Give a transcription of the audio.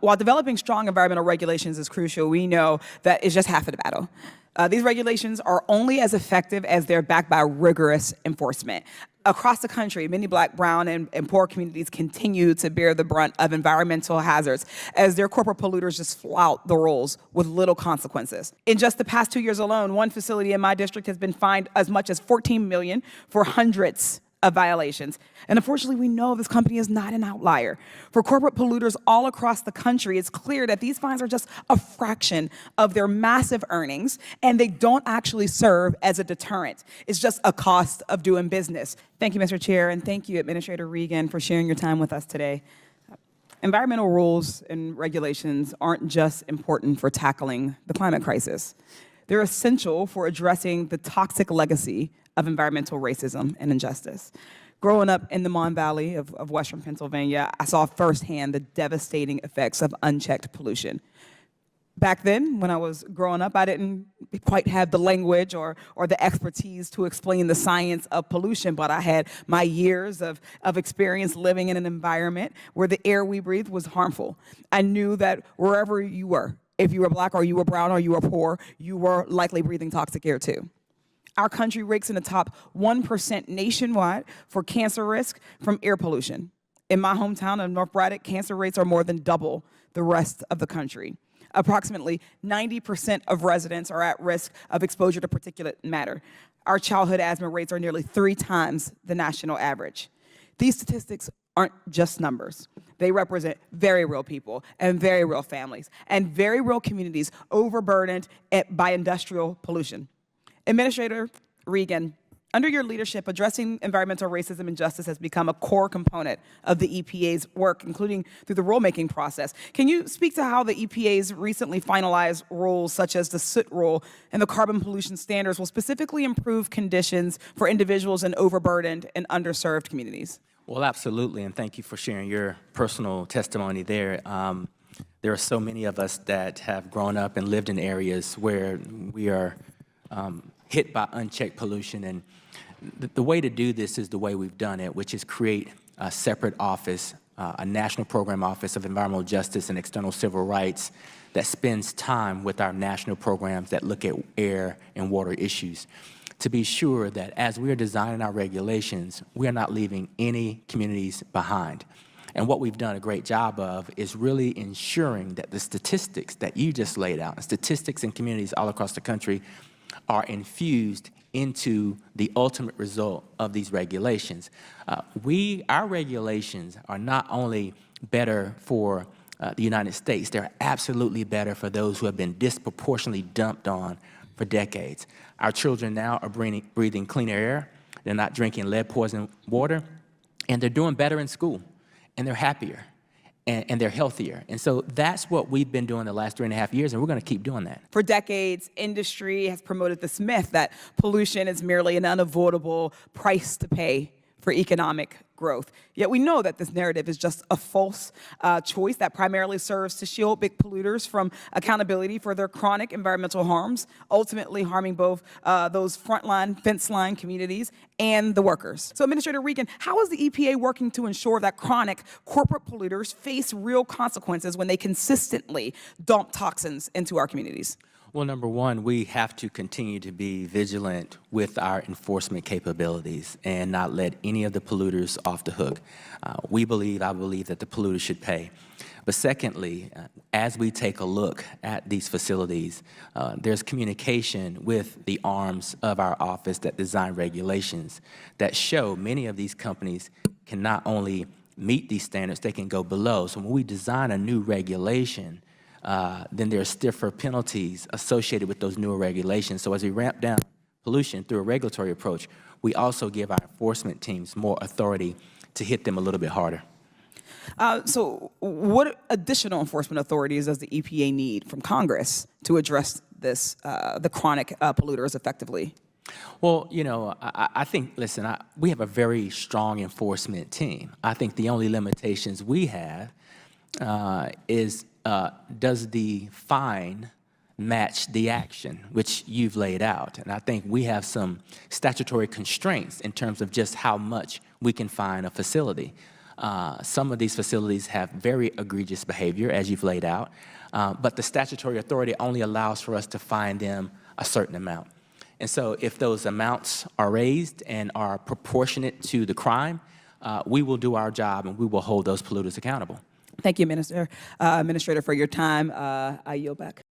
while developing strong environmental regulations is crucial, we know that it's just half of the battle. These regulations are only as effective as they're backed by rigorous enforcement. Across the country, many Black, brown, and poor communities continue to bear the brunt of environmental hazards as their corporate polluters just flout the rules with little consequences. In just the past 2 years alone, one facility in my district has been fined as much as $14 million for hundreds of violations. And unfortunately, we know this company is not an outlier. For corporate polluters all across the country, it's clear that these fines are just a fraction of their massive earnings, and they don't actually serve as a deterrent. It's just a cost of doing business. Thank you, Mr. Chair, and thank you, Administrator Regan, for sharing your time with us today. Environmental rules and regulations aren't just important for tackling the climate crisis. They're essential for addressing the toxic legacy of environmental racism and injustice. Growing up in the Mon Valley of Western Pennsylvania, I saw firsthand the devastating effects of unchecked pollution. Back then, when I was growing up, I didn't quite have the language or the expertise to explain the science of pollution, but I had my years of experience living in an environment where the air we breathed was harmful. I knew that wherever you were, if you were Black or you were brown or you were poor, you were likely breathing toxic air too. Our country ranks in the top 1% nationwide for cancer risk from air pollution. In my hometown of North Braddock, cancer rates are more than double the rest of the country. Approximately 90% of residents are at risk of exposure to particulate matter. Our childhood asthma rates are nearly 3 times the national average. These statistics aren't just numbers. They represent very real people and very real families and very real communities overburdened by industrial pollution. Administrator Regan, under your leadership, addressing environmental racism and justice has become a core component of the EPA's work, including through the rulemaking process. Can you speak to how the EPA's recently finalized rules, such as the soot rule and the carbon pollution standards, will specifically improve conditions for individuals in overburdened and underserved communities? Well, absolutely, and thank you for sharing your personal testimony there. There are so many of us that have grown up and lived in areas where we are hit by unchecked pollution, and the way to do this is the way we've done it, which is create a separate office, a National Program Office of Environmental Justice and External Civil Rights that spends time with our national programs that look at air and water issues, to be sure that as we are designing our regulations, we are not leaving any communities behind. And what we've done a great job of is really ensuring that the statistics that you just laid out, and statistics in communities all across the country, are infused into the ultimate result of these regulations. Our regulations are not only better for the United States, they're absolutely better for those who have been disproportionately dumped on for decades. Our children now are breathing cleaner air, they're not drinking lead-poisoned water, and they're doing better in school, and they're happier, and they're healthier. And so that's what we've been doing the last 3.5 years, and we're going to keep doing that. For decades, industry has promoted this myth that pollution is merely an unavoidable price to pay for economic growth. Yet we know that this narrative is just a false choice that primarily serves to shield big polluters from accountability for their chronic environmental harms, ultimately harming both those frontline, fence line communities and the workers. So Administrator Regan, how is the EPA working to ensure that chronic corporate polluters face real consequences when they consistently dump toxins into our communities? Well, number one, we have to continue to be vigilant with our enforcement capabilities and not let any of the polluters off the hook. I believe that the polluters should pay. But secondly, as we take a look at these facilities, there's communication with the arms of our office that design regulations that show many of these companies can not only meet these standards, they can go below. So when we design a new regulation, then there are stiffer penalties associated with those newer regulations. So as we ramp down pollution through a regulatory approach, we also give our enforcement teams more authority to hit them a little bit harder. So what additional enforcement authorities does the EPA need from Congress to address this, the chronic polluters effectively? Well, you know, I think, listen, we have a very strong enforcement team. I think the only limitations we have is does the fine match the action, which you've laid out? And I think we have some statutory constraints in terms of just how much we can fine a facility. Some of these facilities have very egregious behavior, as you've laid out, but the statutory authority only allows for us to fine them a certain amount. And so if those amounts are raised and are proportionate to the crime, we will do our job and we will hold those polluters accountable. Thank you, Administrator, for your time. I yield back.